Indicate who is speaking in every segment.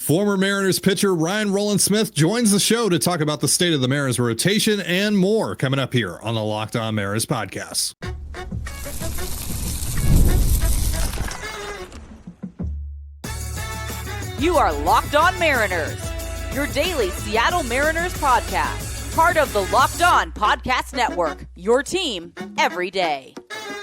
Speaker 1: Former Mariners pitcher Rowland-Smith joins the show to talk about the state of the Mariners rotation and more coming up here on the Locked On Mariners podcast.
Speaker 2: You are Locked On Mariners, your daily Seattle Mariners podcast, part of the Locked On Podcast Network, your team every day.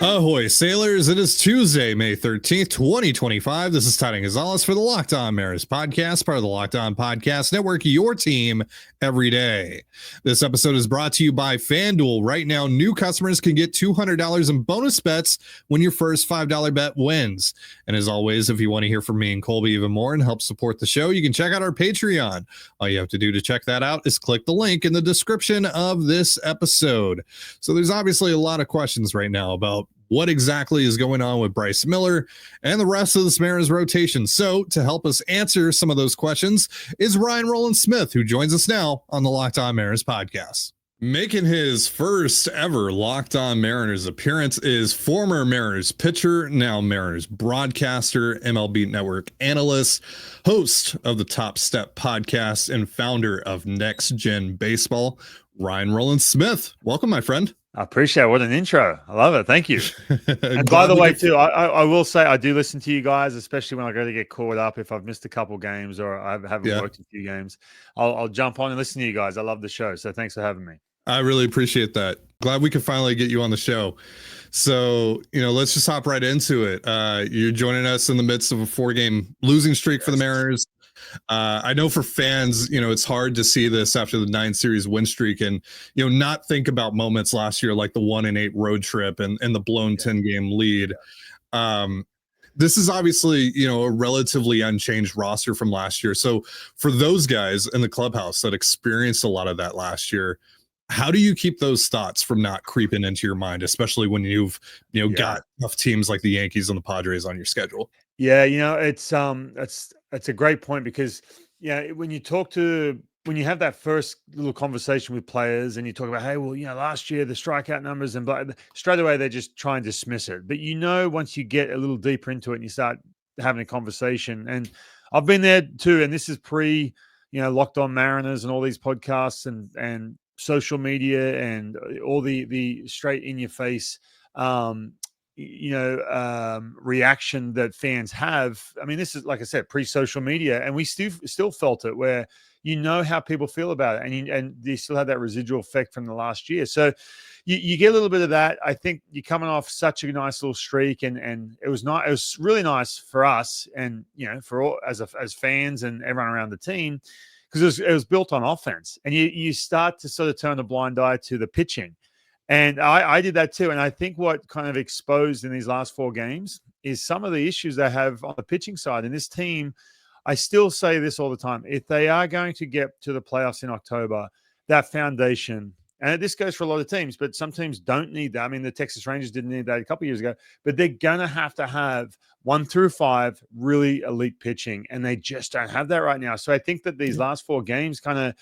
Speaker 1: Ahoy, sailors. It is Tuesday, May 13th, 2025. This is Ty Gonzalez for the Locked On Mariners podcast, part of the Locked On Podcast Network, your team every day. This episode is brought to you by FanDuel. Right now, new customers can get $200 in bonus bets when your first $5 bet wins. And as always, if you want to hear from me and Colby even more and help support the show, you can check out our Patreon. All you have to do to check that out is click the link in the description of this episode. So there's obviously a lot of questions right now about what exactly is going on with Bryce Miller and the rest of the Mariners rotation. So to help us answer some of those questions is Rowland-Smith, who joins us now on the Locked On Mariners podcast. Making his first ever Locked On Mariners appearance is former Mariners pitcher, now Mariners broadcaster, MLB Network analyst, host of the Top Step podcast, and founder of NextGen Baseball, Rowland-Smith. Welcome, my friend.
Speaker 3: I appreciate it. What an intro. I love it. Thank you. And by the way, too, I will say I do listen to you guys, especially when I go to get caught up. If I've missed a couple games or I haven't worked a few games, I'll jump on and listen to you guys. I love the show. So thanks for having me.
Speaker 1: I really appreciate that. Glad we could finally get you on the show. So, let's just hop right into it. You're joining us in the midst of a 4-game losing streak for the Mariners. I know for fans, it's hard to see this after the 9-series win streak and, not think about moments last year like the 1-8 road trip and the blown 10-game lead. This is obviously, a relatively unchanged roster from last year. So for those guys in the clubhouse that experienced a lot of that last year, how do you keep those thoughts from not creeping into your mind, especially when you've, got tough teams like the Yankees and the Padres on your schedule?
Speaker 3: Yeah, it's a great point because when you have that first little conversation with players and you talk about, hey, well, last year the strikeout numbers and straight away they just try and dismiss it. But once you get a little deeper into it and you start having a conversation, and I've been there too, and this is pre Locked On Mariners and all these podcasts and social media and all the straight in your face reaction that fans have. I mean, this is, like I said, pre-social media, and we still felt it where how people feel about it, and you still have that residual effect from the last year. So you get a little bit of that. I think you're coming off such a nice little streak, and it was not. It was really nice for us, and for all as fans and everyone around the team, because it was built on offense, and you start to sort of turn a blind eye to the pitching. And I did that too. And I think what kind of exposed in these last 4 games is some of the issues they have on the pitching side. And this team, I still say this all the time, if they are going to get to the playoffs in October, that foundation, and this goes for a lot of teams, but some teams don't need that. I mean, the Texas Rangers didn't need that a couple of years ago, but they're going to have 1 through 5 really elite pitching. And they just don't have that right now. So I think that these last 4 games kind of,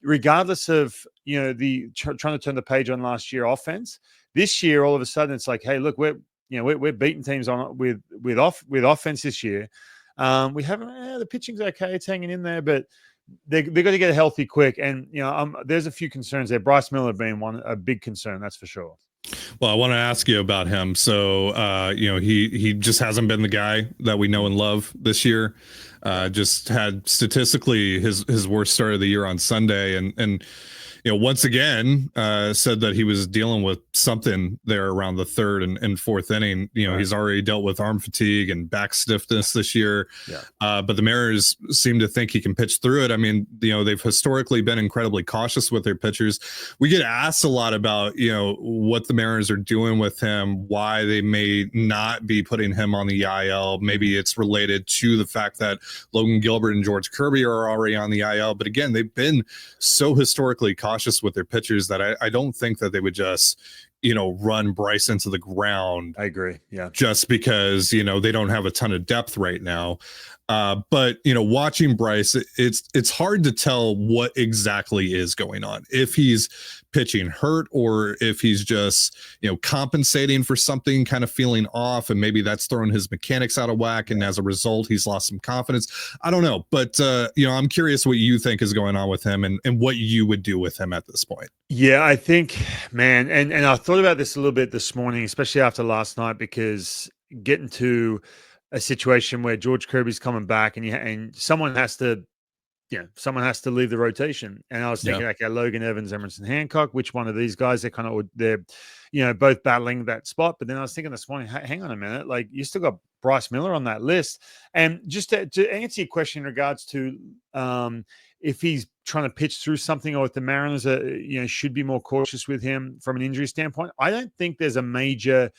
Speaker 3: regardless of the trying to turn the page on last year offense, this year all of a sudden it's like, hey, look, we're beating teams on with offense this year. We haven't. The pitching's okay; it's hanging in there, but they got to get healthy quick. And there's a few concerns there. Bryce Miller being a big concern, that's for sure.
Speaker 1: Well, I want to ask you about him. So, he just hasn't been the guy that we know and love this year. Just had statistically his worst start of the year on Sunday, and once again said that he was dealing with something there around the 3rd and 4th inning. He's already dealt with arm fatigue and back stiffness this year. But the Mariners seem to think he can pitch through it. I mean, they've historically been incredibly cautious with their pitchers. We get asked a lot about, what the Mariners are doing with him, why they may not be putting him on the IL. Maybe it's related to the fact that Logan Gilbert and George Kirby are already on the IL. But again, they've been so historically cautious with their pitchers that I don't think that they would just, run Bryce into the ground.
Speaker 3: I agree. Yeah.
Speaker 1: Just because, they don't have a ton of depth right now. But watching Bryce, it's hard to tell what exactly is going on. If he's pitching hurt or if he's just compensating for something, kind of feeling off, and maybe that's throwing his mechanics out of whack, and as a result, he's lost some confidence. I don't know, but I'm curious what you think is going on with him and what you would do with him at this point.
Speaker 3: Yeah, I think, man, and I thought about this a little bit this morning, especially after last night, because getting to a situation where George Kirby's coming back and someone has to leave the rotation. And I was thinking, okay, Logan Evans, Emerson Hancock, which one of these guys? They're both battling that spot. But then I was thinking this morning, hang on a minute, like you still got Bryce Miller on that list. And just to answer your question in regards to if he's trying to pitch through something, or if the Mariners should be more cautious with him from an injury standpoint, I don't think there's a major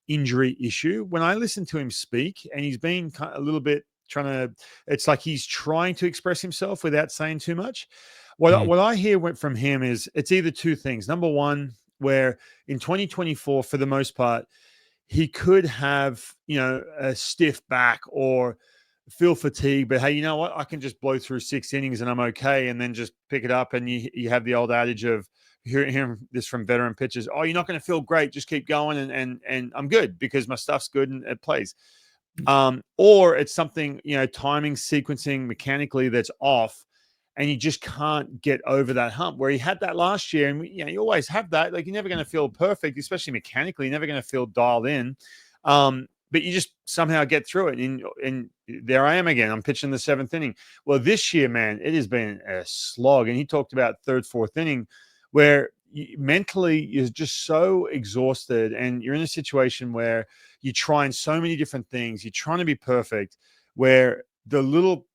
Speaker 3: injury issue. When I listen to him speak, and he's been a little bit it's like he's trying to express himself without saying too much. What I hear from him is it's either two things. Number one, where in 2024, for the most part, he could have, a stiff back or feel fatigue, but hey, you know what? I can just blow through 6 innings and I'm okay. And then just pick it up. And you have the old adage of hearing this from veteran pitchers. Oh, you're not going to feel great. Just keep going. And I'm good because my stuff's good and it plays. Or it's something, timing, sequencing mechanically that's off, and you just can't get over that hump where he had that last year. And you always have that. Like, you're never going to feel perfect, especially mechanically. You're never going to feel dialed in. But you just somehow get through it. And there I am again. I'm pitching the 7th inning. Well, this year, man, it has been a slog. And he talked about 3rd, 4th inning where mentally you're just so exhausted, and you're in a situation where you're trying so many different things. You're trying to be perfect, where the little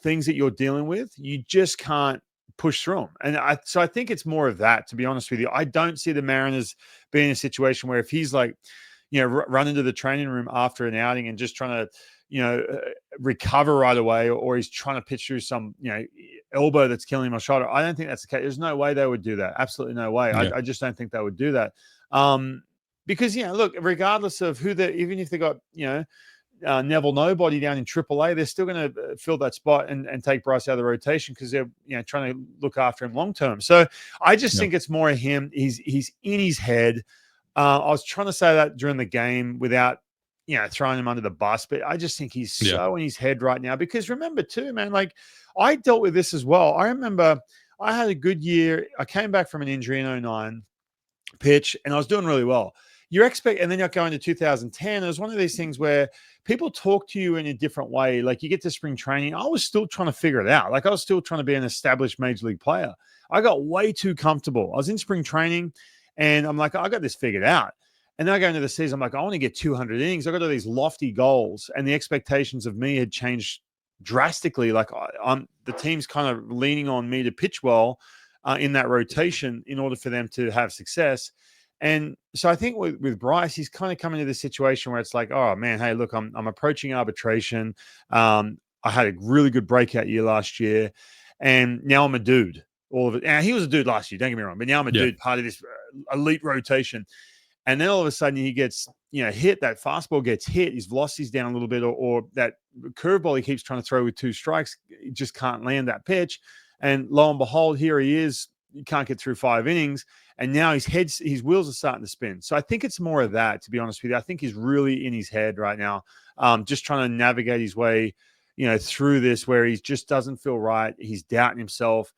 Speaker 3: things that you're dealing with, you just can't push through them. And so I think it's more of that, to be honest with you. I don't see the Mariners being in a situation where if he's like, run into the training room after an outing and just trying to, recover right away, or he's trying to pitch through some, elbow that's killing him or shoulder. I don't think that's the case. There's no way they would do that. Absolutely no way. Yeah. I just don't think they would do that. Because, look, regardless of who even if they got, Neville Nobody down in AAA, they're still going to fill that spot and take Bryce out of the rotation because they're, trying to look after him long term. So I just think it's more of him. He's in his head. I was trying to say that during the game without, throwing him under the bus, but I just think he's so in his head right now. Because remember too, man, like I dealt with this as well. I remember I had a good year. I came back from an injury in 2009 pitch, and I was doing really well. And then you're going to 2010. It was one of these things where people talk to you in a different way. Like you get to spring training. I was still trying to figure it out. Like I was still trying to be an established major league player. I got way too comfortable. I was in spring training and I'm like, I got this figured out. And then I go into the season, I'm like, I want to get 200 innings. I got all these lofty goals, and the expectations of me had changed drastically. Like the team's kind of leaning on me to pitch well in that rotation in order for them to have success. And so I think with Bryce, he's kind of coming to this situation where it's like, oh man, hey, look, I'm approaching arbitration. I had a really good breakout year last year, and now I'm a dude. All of it. And he was a dude last year, don't get me wrong, but now I'm a dude, part of this elite rotation. And then all of a sudden he gets, hit, that fastball gets hit, his velocity's down a little bit, or that curveball he keeps trying to throw with 2 strikes, he just can't land that pitch. And lo and behold, here he is. You can't get through 5 innings. And now his wheels are starting to spin. So I think it's more of that, to be honest with you. I think he's really in his head right now, just trying to navigate his way, through this, where he just doesn't feel right. He's doubting himself,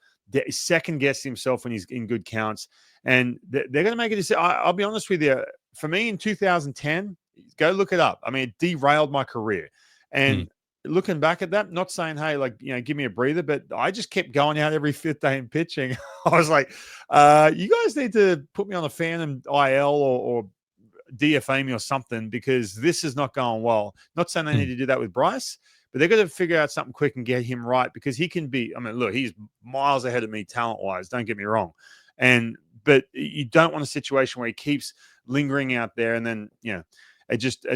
Speaker 3: second guessing himself when he's in good counts. And they're going to make a decision. I'll be honest with you. For me in 2010, go look it up. I mean, it derailed my career. And looking back at that, not saying, hey, like, give me a breather, but I just kept going out every 5th day and pitching. I was like, you guys need to put me on a fan and IL or DFA me or something, because this is not going well. Not saying they need to do that with Bryce, but they've got to figure out something quick and get him right, because he can be, look, he's miles ahead of me talent-wise. Don't get me wrong. But you don't want a situation where he keeps lingering out there and then, it just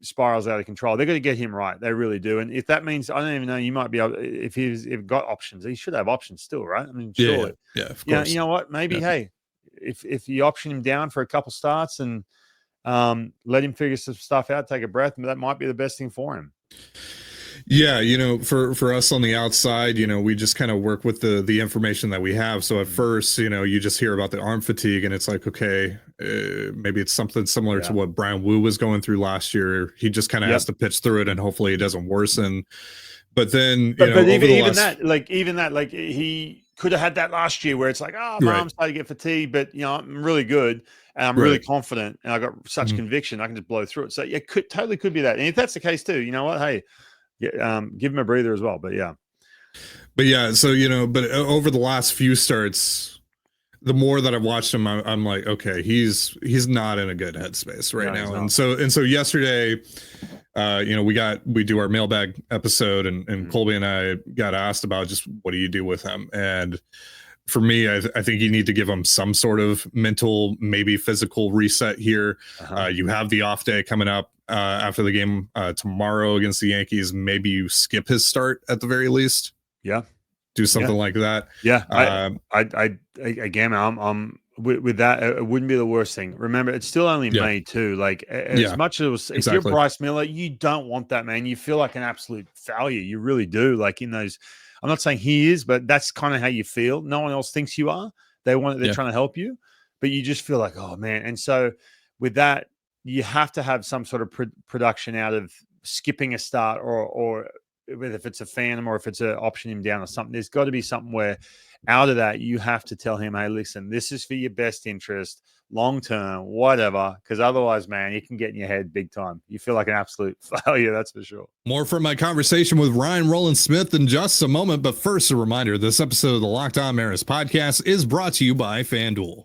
Speaker 3: spirals out of control. They're going to get him right. They really do. And if that means, I don't even know, you might be able, if he's got options, he should have options still, right? I mean, surely.
Speaker 1: Yeah, of course.
Speaker 3: You know what? Maybe, hey, if you option him down for a couple starts and let him figure some stuff out, take a breath, that might be the best thing for him.
Speaker 1: Yeah, for us on the outside, we just kind of work with the information that we have. So at first, you just hear about the arm fatigue, and it's like, okay, maybe it's something similar to what Brian Wu was going through last year. He just kind of has to pitch through it, and hopefully it doesn't worsen. But then,
Speaker 3: but even that, he could have had that last year where it's like, oh, my arm's starting to get fatigued, but I'm really good and I'm really confident and I got such conviction, I can just blow through it. So yeah, totally could be that. And if that's the case too, you know what? Hey, give him a breather as well. But yeah.
Speaker 1: So but over the last few starts, the more that I've watched him, I'm like, okay, he's not in a good headspace right now. And so yesterday, we do our mailbag episode, and Colby and I got asked about just what do you do with him. And for me, I think you need to give him some sort of mental, maybe physical reset here. You have the off day coming up after the game tomorrow against the Yankees. Maybe you skip his start at the very least.
Speaker 3: Yeah.
Speaker 1: Do something like that.
Speaker 3: Yeah. Again, I'm with that. It wouldn't be the worst thing. Remember, it's still only May too. Like as much as if you're Bryce Miller, you don't want that, man. You feel like an absolute failure. You really do. Like in those, I'm not saying he is, but that's kind of how you feel. No one else thinks you are. They're trying to help you, but you just feel like, oh man. And so with that, you have to have some sort of production out of skipping a start or if it's a phantom or if it's an option him down or something. There's got to be something where out of that you have to tell him, hey, listen, this is for your best interest, long term, whatever, because otherwise, man, you can get in your head big time. You feel like an absolute failure, that's for sure.
Speaker 1: More from my conversation with Ryan Rowland-Smith in just a moment, but first a reminder, this episode of the Locked On Mariners podcast is brought to you by FanDuel.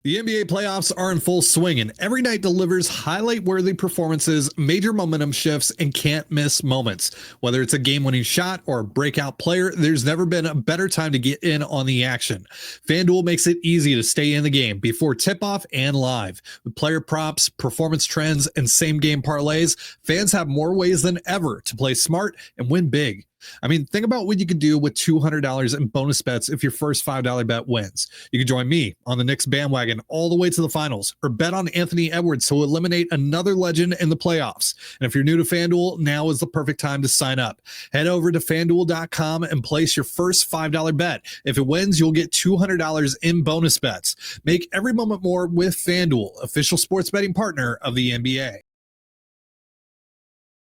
Speaker 1: The NBA playoffs are in full swing, and every night delivers highlight-worthy performances, major momentum shifts, and can't-miss moments. Whether it's a game-winning shot or a breakout player, there's never been a better time to get in on the action. FanDuel makes it easy to stay in the game before tip-off and live. With player props, performance trends, and same-game parlays, fans have more ways than ever to play smart and win big. I mean, think about what you could do with $200 in bonus bets if your first $5 bet wins. You could join me on the Knicks bandwagon all the way to the finals, or bet on Anthony Edwards to eliminate another legend in the playoffs. And if you're new to FanDuel, now is the perfect time to sign up. Head over to FanDuel.com and place your first $5 bet. If it wins, you'll get $200 in bonus bets. Make every moment more with FanDuel, official sports betting partner of the NBA.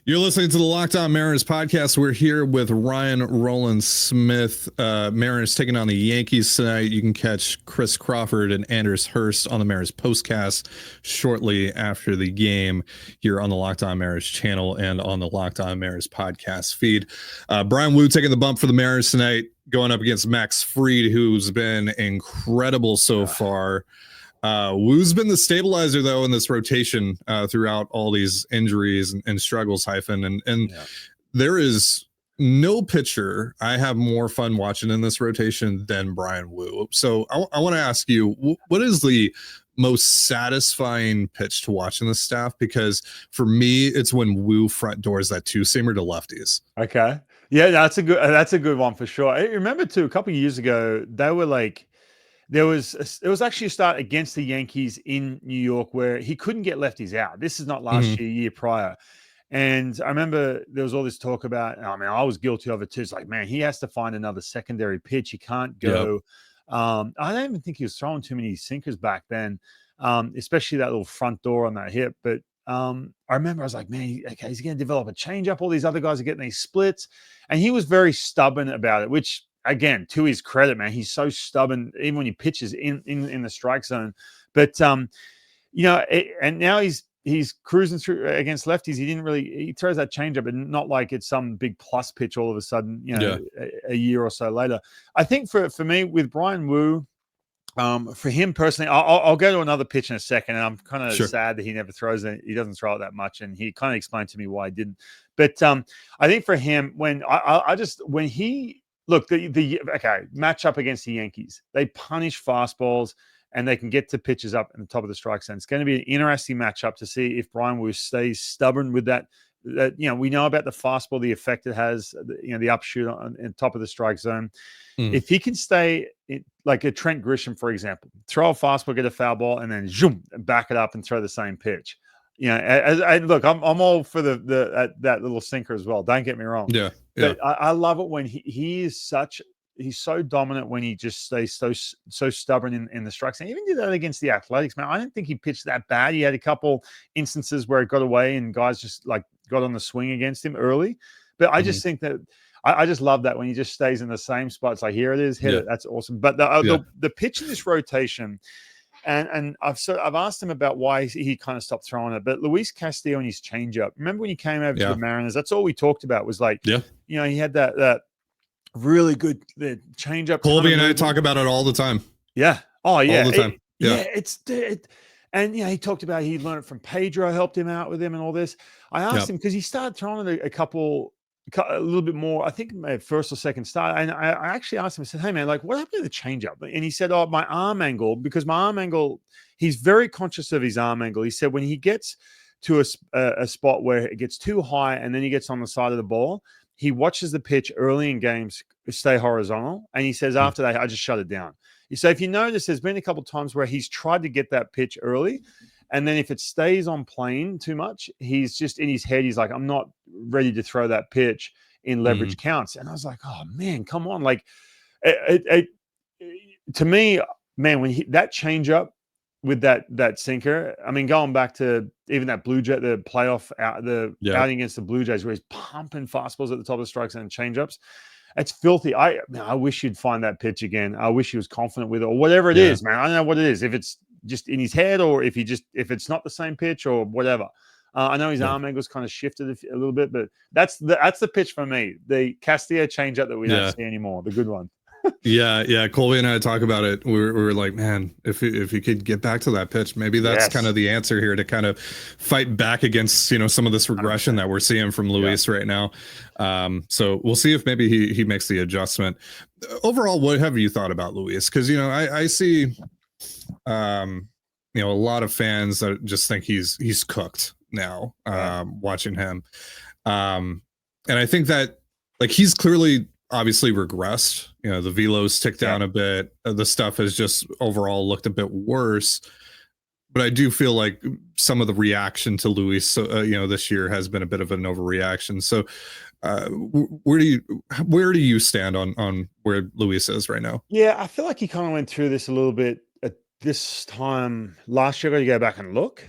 Speaker 1: You're listening to the Locked On Mariners podcast. We're here with Ryan Rowland-Smith. Mariners taking on the Yankees tonight. You can catch Chris Crawford and Anders Hurst on the Mariners postcast shortly after the game here on the Locked On Mariners channel and on the Locked On Mariners podcast feed. Brian Wu taking the bump for the Mariners tonight, going up against Max Fried, who's been incredible so far. Wu's been the stabilizer though in this rotation throughout all these injuries and struggles, and there is no pitcher I have more fun watching in this rotation than Brian Wu. So I want to ask you, what is the most satisfying pitch to watch in the staff? Because for me, it's when Wu front doors that two-seamer to lefties.
Speaker 3: Okay, yeah, that's a good one for sure. I remember too, a couple of years ago, they were like, there was actually a start against the Yankees in New York where he couldn't get lefties out. This is not last year prior. And I remember there was all this talk about, I mean, I was guilty of it too. It's like, man, he has to find another secondary pitch. He can't go. I don't even think he was throwing too many sinkers back then, especially that little front door on that hip. But I remember I was like, man, okay, he's going to develop a changeup. All these other guys are getting these splits. And he was very stubborn about it, which, again, to his credit, man, he's so stubborn, even when he pitches in the strike zone. But and now he's cruising through against lefties. He throws that changeup, but not like it's some big plus pitch all of a sudden, a year or so later. I think for me with Brian Wu, for him personally, I'll go to another pitch in a second, and I'm kind of sad that he never throws it. He doesn't throw it that much, and he kind of explained to me why he didn't. But I think for him, when he look, the matchup against the Yankees, they punish fastballs and they can get to pitches up in the top of the strike zone. It's going to be an interesting matchup to see if Brian Wu stays stubborn with that. We know about the fastball, the effect it has, the upshoot on top of the strike zone. If he can stay like a Trent Grisham, for example, throw a fastball, get a foul ball, and then zoom, back it up and throw the same pitch. look, I'm all for that little sinker as well. Don't get me wrong.
Speaker 1: Yeah.
Speaker 3: But I love it when he's so dominant when he just stays so stubborn in the strikes. And even did that against the Athletics, man. I didn't think he pitched that bad. He had a couple instances where it got away and guys just like got on the swing against him early. But I just think that I just love that when he just stays in the same spot. It's like, here it is, hit it. That's awesome. But the pitch in this rotation, and I've asked him about why he kind of stopped throwing it. But Luis Castillo and his changeup. Remember when he came over to the Mariners? That's all we talked about was like, he had that really good changeup.
Speaker 1: Colby and I talk about it all the time.
Speaker 3: Yeah. Oh yeah.
Speaker 1: All the time.
Speaker 3: And he talked about he learned it from Pedro, helped him out with him and all this. I asked him because he started throwing it a little bit more, I think my first or second start. And I actually asked him, I said, hey man, like what happened to the changeup? And he said, my arm angle, because my arm angle, he's very conscious of his arm angle. He said when he gets to a spot where it gets too high and then he gets on the side of the ball, he watches the pitch early in games stay horizontal. And he says, after that, I just shut it down. So if you notice, there's been a couple of times where he's tried to get that pitch early. And then if it stays on plane too much, he's just in his head, he's like, I'm not ready to throw that pitch in leverage counts. And I was like, oh man, come on. Like to me, man, when that change up with that sinker, I mean, going back to even that Blue Jay, the playoff outing against the Blue Jays where he's pumping fastballs at the top of the strikes and change ups. It's filthy. I wish you'd find that pitch again. I wish he was confident with it or whatever it is, man. I don't know what it is. If it's just in his head or if it's not the same pitch or whatever. I know his arm angle's kind of shifted a little bit, but that's the pitch for me. The Castillo changeup that we don't see anymore, the good one.
Speaker 1: Yeah. Colby and I talk about it. We were like, man, if you could get back to that pitch, maybe that's kind of the answer here to kind of fight back against some of this regression that we're seeing from Luis right now. So we'll see if maybe he makes the adjustment. Overall, what have you thought about Luis? Because I see a lot of fans that just think he's cooked now. Watching him, and I think that like he's clearly obviously regressed. The velo's ticked down a bit. The stuff has just overall looked a bit worse. But I do feel like some of the reaction to Luis, this year has been a bit of an overreaction. So, where do you stand on where Luis is right now?
Speaker 3: Yeah, I feel like he kind of went through this a little bit at this time last year. I got to go back and look.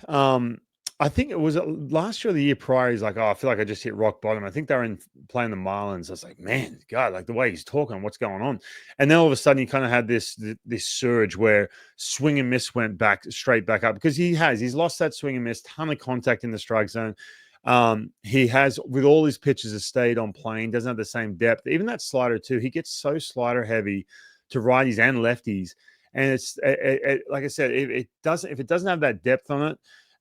Speaker 3: I think it was last year or the year prior. He's like, I feel like I just hit rock bottom. I think they were playing the Marlins. I was like, man, God, like the way he's talking, what's going on? And then all of a sudden he kind of had this surge where swing and miss went straight back up because he's lost that swing and miss, ton of contact in the strike zone. He has, with all his pitches, has stayed on plane, doesn't have the same depth. Even that slider too, he gets so slider heavy to righties and lefties. And it's like I said, if it doesn't have that depth on it,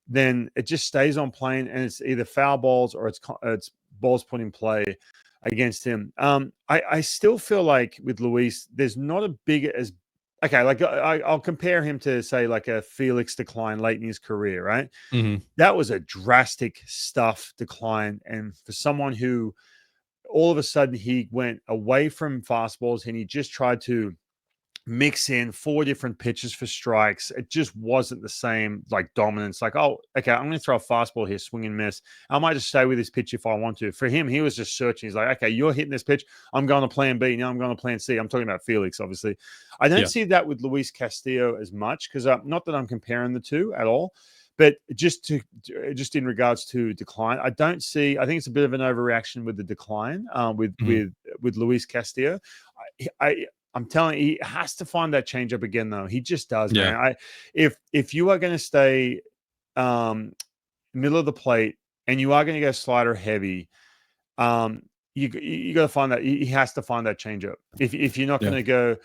Speaker 3: then it just stays on plane and it's either foul balls or it's balls put in play against him. I still feel like with Luis, there's not a big as okay. Like I'll compare him to say like a Felix decline late in his career, right? Mm-hmm. That was a drastic decline, and for someone who all of a sudden he went away from fastballs and he just tried to mix in 4 different pitches for strikes. It just wasn't the same like dominance. Like, oh, okay, I'm going to throw a fastball here, swing and miss. I might just stay with this pitch if I want to. For him, he was just searching. He's like, okay, you're hitting this pitch. I'm going to plan B. Now I'm going to plan C. I'm talking about Felix, obviously. I don't see that with Luis Castillo as much because not that I'm comparing the two at all, but just in regards to decline, I don't see. I think it's a bit of an overreaction with the decline with Luis Castillo. I'm telling you, he has to find that changeup again, though. He just does, man. If you are going to stay middle of the plate and you are going to go slider heavy, you got to find that. He has to find that changeup. If you're not going to go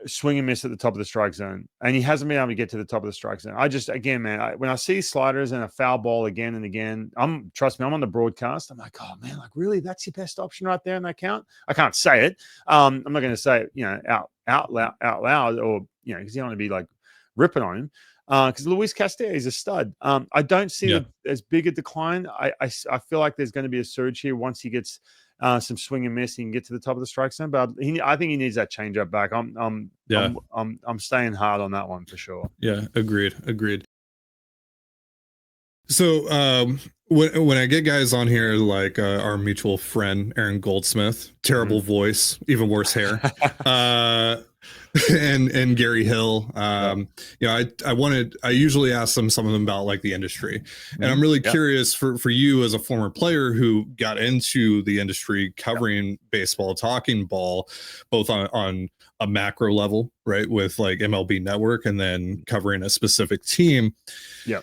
Speaker 3: swing and miss at the top of the strike zone, and he hasn't been able to get to the top of the strike zone. When I see sliders and a foul ball again and again, trust me, I'm on the broadcast. I'm like, oh man, like really, that's your best option right there in that count. I can't say it. I'm not going to say it, out loud, or because you don't want to be like ripping on him. Because Luis Castillo is a stud. I don't see as big a decline. I feel like there's going to be a surge here once he gets some swing and miss. He can get to the top of the strike zone, but I think he needs that changeup back. I'm staying hard on that one for sure.
Speaker 1: Yeah, agreed. So when I get guys on here like our mutual friend Aaron Goldsmith, terrible voice, even worse hair, and Gary Hill, I usually ask some of them about like the industry, and I'm really curious for you as a former player who got into the industry covering baseball, talking ball, both on a macro level, right, with like MLB Network, and then covering a specific team.
Speaker 3: Yeah.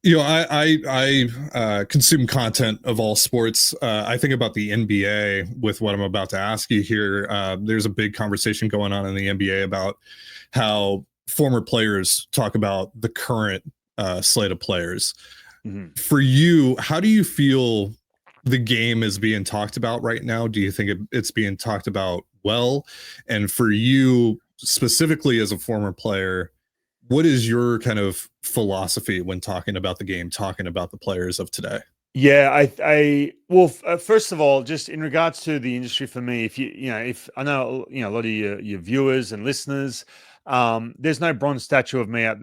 Speaker 1: I consume content of all sports. I think about the NBA with what I'm about to ask you here. There's a big conversation going on in the NBA about how former players talk about the current slate of players. Mm-hmm. For you, how do you feel the game is being talked about right now? Do you think it's being talked about well? And for you specifically as a former player, what is your kind of philosophy when talking about the game, talking about the players of today?
Speaker 3: Yeah, first of all, just in regards to the industry for me, if I know, a lot of your viewers and listeners, there's no bronze statue of me at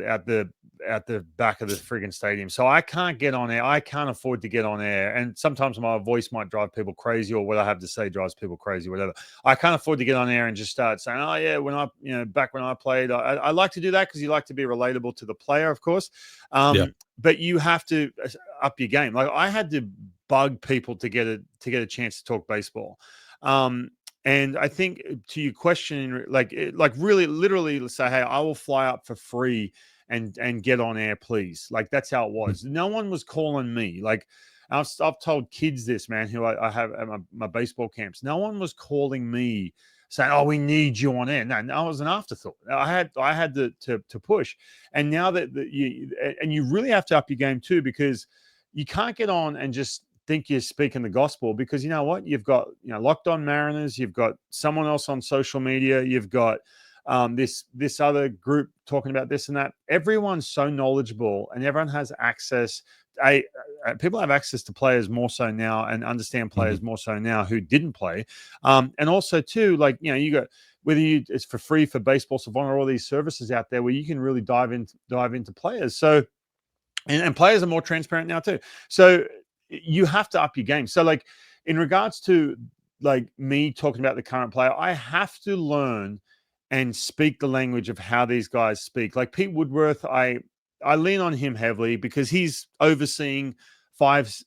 Speaker 3: the back of the friggin' stadium. So I can't get on air. I can't afford to get on air. And sometimes my voice might drive people crazy, or what I have to say drives people crazy, whatever. I can't afford to get on air and just start saying, oh yeah, back when I played, I like to do that because you like to be relatable to the player, of course. But you have to up your game. Like I had to bug people to get a chance to talk baseball. And I think to your question, like really, literally, let's say, hey, I will fly up for free and get on air, please. Like that's how it was. No one was calling me. Like I've told kids this, man, who I have at my baseball camps. No one was calling me saying, "Oh, we need you on air." No, I was an afterthought. I had to push. And now that you really have to up your game too, because you can't get on and just think you're speaking the gospel, because you know what? You've got Locked On Mariners, you've got someone else on social media, you've got this other group talking about this and that. Everyone's so knowledgeable, and everyone has access. People have access to players more so now, and understand players more so now who didn't play. And also too, like you got it's for free for Baseball Savant or all these services out there where you can really dive into players. So and players are more transparent now too. So you have to up your game. So like in regards to like me talking about the current player, I have to learn and speak the language of how these guys speak. Like Pete Woodworth, I lean on him heavily because he's overseeing 5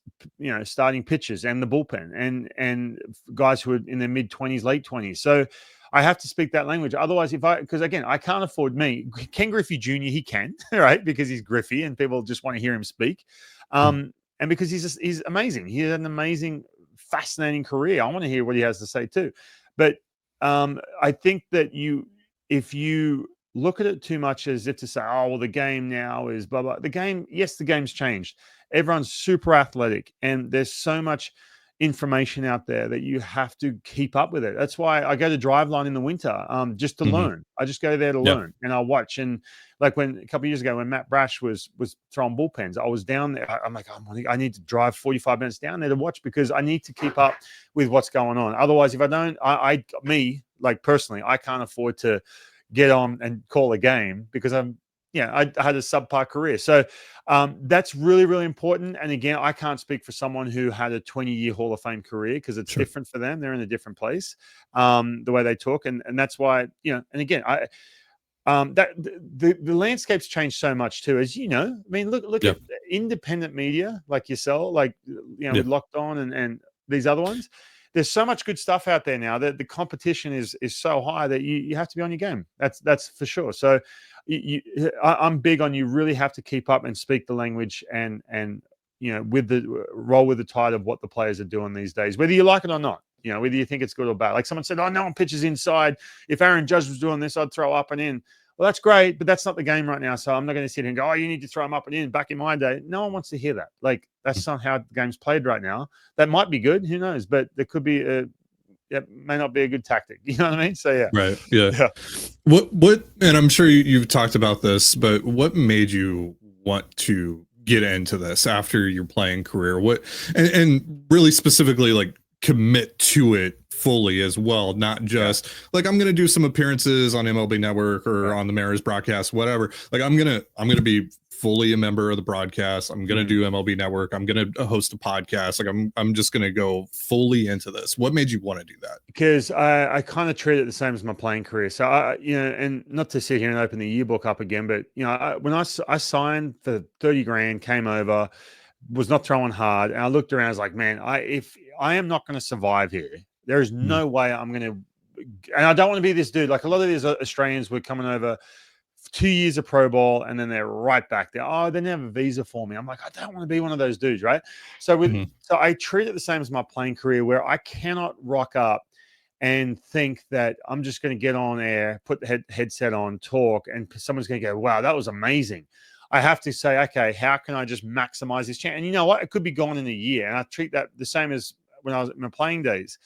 Speaker 3: starting pitchers and the bullpen and guys who are in their mid-20s, late 20s. So I have to speak that language. Otherwise, because again, I can't afford me. Ken Griffey Jr., he can, right? Because he's Griffey and people just want to hear him speak. And because he's amazing. He had an amazing, fascinating career. I want to hear what he has to say too. But I think that if you look at it too much as if to say, oh, well, the game now is blah, blah. The game's changed. Everyone's super athletic, and there's so much information out there that you have to keep up with it. That's why I go to Driveline in the winter just to learn. I just go there to learn, and I watch. And like a couple of years ago when Matt Brash was throwing bullpens, I was down there. I'm like, I need to drive 45 minutes down there to watch, because I need to keep up with what's going on. Otherwise, if I don't, like personally, I can't afford to get on and call a game, because I had a subpar career. So that's really, really important. And again, I can't speak for someone who had a 20-year Hall of Fame career, because it's different for them. They're in a different place, the way they talk. And that's why, and again, that the landscape's changed so much too, as I mean, look at independent media like yourself, like, with Locked On and these other ones. There's so much good stuff out there now that the competition is so high that you have to be on your game. That's for sure. So I'm big on, you really have to keep up and speak the language and roll with the tide of what the players are doing these days, whether you like it or not. Whether you think it's good or bad. Like someone said, oh, no one pitches inside. If Aaron Judge was doing this, I'd throw up and in. Well, that's great, but that's not the game right now. So I'm not going to sit here and go, oh, you need to throw them up and in. Back in my day, no one wants to hear that. Like, that's not how the game's played right now. That might be good. Who knows? But there could be it may not be a good tactic. You know what I mean? So, yeah.
Speaker 1: Right. Yeah. What, and I'm sure you've talked about this, but what made you want to get into this after your playing career? What, and really specifically, like, commit to it fully as well, not just like, I'm gonna do some appearances on MLB Network or on the Mariners broadcast, whatever. Like I'm gonna be fully a member of the broadcast. I'm going to do MLB Network. I'm going to host a podcast. Like I'm just going to go fully into this. What made you want to do that?
Speaker 3: Because I kind of treat it the same as my playing career. So and not to sit here and open the yearbook up again, but when I signed for 30 grand, came over, was not throwing hard, and I looked around, I was like, man, if I am not going to survive here, there is no way I'm going to, and I don't want to be this dude. Like a lot of these Australians were coming over 2 years of pro ball and then they're right back there. Oh, they didn't have a visa for me. I'm like, I don't want to be one of those dudes, right? So so I treat it the same as my playing career, where I cannot rock up and think that I'm just going to get on air, put the headset on, talk, and someone's going to go, wow, that was amazing. I have to say, okay, how can I just maximize this chance? And you know what? It could be gone in a year. And I treat that the same as when I was in my playing days.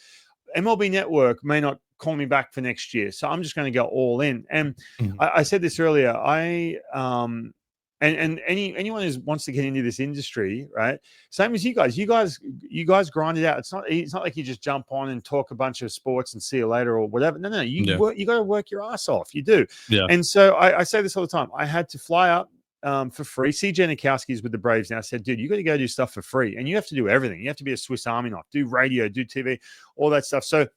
Speaker 3: MLB Network may not call me back for next year, so I'm just going to go all in. And I said this earlier. And anyone who wants to get into this industry, right? Same as you guys. You guys grind it out. It's not like you just jump on and talk a bunch of sports and see you later or whatever. No. You got to work your ass off. You do.
Speaker 1: Yeah.
Speaker 3: And so I say this all the time. I had to fly up for free. CJ Nikowski's with the Braves now. I said, dude, you got to go do stuff for free, and you have to do everything. You have to be a Swiss Army knife, do radio, do TV, all that stuff. So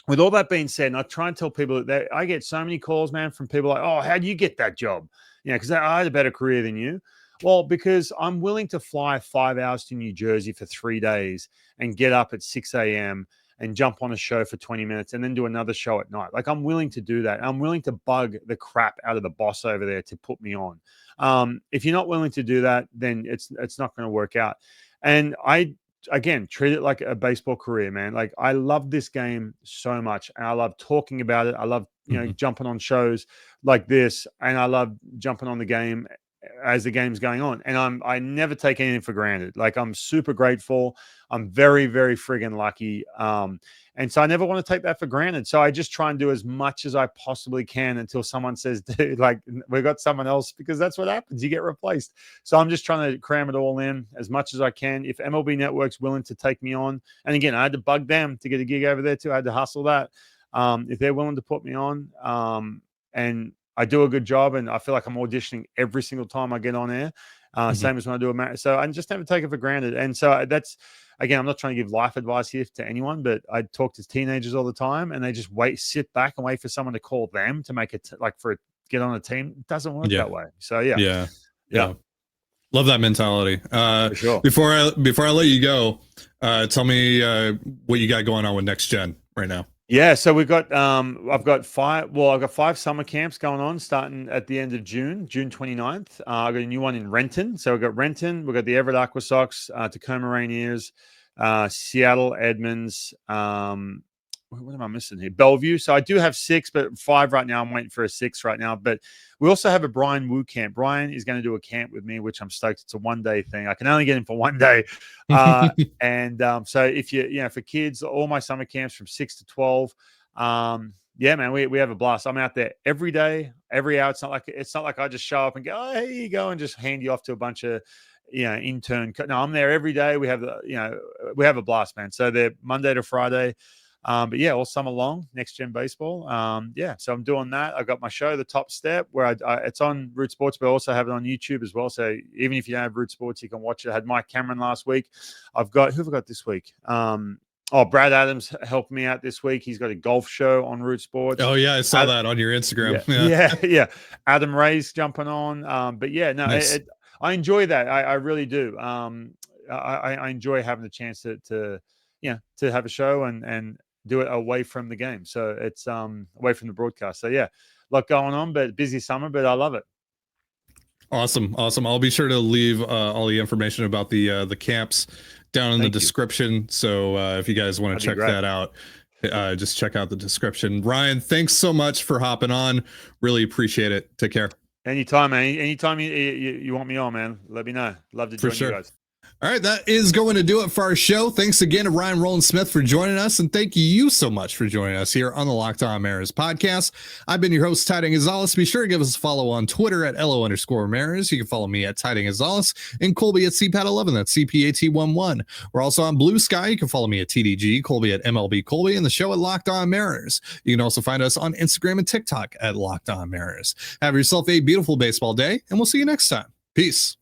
Speaker 3: with all that being said, and I try and tell people that I get so many calls, man, from people like, oh, how'd you get that job? Because I had a better career than you. Well, because I'm willing to fly 5 hours to New Jersey for 3 days and get up at 6 a.m. and jump on a show for 20 minutes and then do another show at night. Like, I'm willing to do that. I'm willing to bug the crap out of the boss over there to put me on. If you're not willing to do that, then it's not going to work out. And I, again, treat it like a baseball career, man. Like, I love this game so much, and I love talking about it. I love, jumping on shows like this, and I love jumping on the game as the game's going on. And I never take anything for granted. Like, I'm super grateful. I'm very, very friggin' lucky. And so I never want to take that for granted. So I just try and do as much as I possibly can until someone says, dude, like, we got someone else, because that's what happens. You get replaced. So I'm just trying to cram it all in as much as I can. If MLB Network's willing to take me on, and again, I had to bug them to get a gig over there too. I had to hustle that. If they're willing to put me on, and I do a good job, and I feel like I'm auditioning every single time I get on air, same as when I do a match. So I just never take it for granted. And so that's, again, I'm not trying to give life advice here to anyone, but I talk to teenagers all the time, and they just sit back and wait for someone to call them to make it get on a team. It doesn't work that way. So yeah.
Speaker 1: Love that mentality.
Speaker 3: For sure.
Speaker 1: Before I let you go, tell me what you got going on with NextGen right now.
Speaker 3: Yeah, so we've got I've got 5 summer camps going on starting at the end of June 29th. I've got a new one in Renton. So we've got Renton, we've got the Everett Aqua Sox, Tacoma Rainiers, Seattle Edmonds, what am I missing here? Bellevue. So I do have 6, but 5 right now. I'm waiting for a 6 right now. But we also have a Brian Wu camp. Brian is going to do a camp with me, which I'm stoked. It's a 1-day thing. I can only get him for 1 day. So if for kids, all my summer camps from 6 to 12. Yeah, man, we have a blast. I'm out there every day, every hour. It's not like I just show up and go, oh, here you go, and just hand you off to a bunch of intern. No, I'm there every day. We have a blast, man. So they're Monday to Friday. But yeah, all summer long, NextGen Baseball. So I'm doing that. I've got my show, The Top Step, where it's on Root Sports, but I also have it on YouTube as well. So even if you don't have Root Sports, you can watch it. I had Mike Cameron last week. Who have I got this week? Brad Adams helped me out this week. He's got a golf show on Root Sports.
Speaker 1: Oh yeah, I saw that on your Instagram.
Speaker 3: Yeah. Adam Ray's jumping on. Nice. I enjoy that. I really do. I enjoy having the chance to have a show and do it away from the game. So it's away from the broadcast. So yeah, a lot going on, but busy summer, but I love it.
Speaker 1: Awesome. I'll be sure to leave all the information about the camps down in the description. So if you guys want to check that out, just check out the description. Ryan, thanks so much for hopping on. Really appreciate it. Take care.
Speaker 3: Anytime, man. Anytime you want me on, man, let me know. Love to join you guys.
Speaker 1: All right, that is going to do it for our show. Thanks again to Ryan Rowland-Smith for joining us, and thank you so much for joining us here on the Locked On Mariners podcast. I've been your host, Tiding Gonzalez. Be sure to give us a follow on Twitter at @LO_Mariners. You can follow me at Tiding Gonzalez and Colby at CPAT11. That's CPAT11. We're also on Blue Sky. You can follow me at TDG, Colby at MLB Colby, and the show at Locked On Mariners. You can also find us on Instagram and TikTok at Locked On Mariners. Have yourself a beautiful baseball day, and we'll see you next time Peace.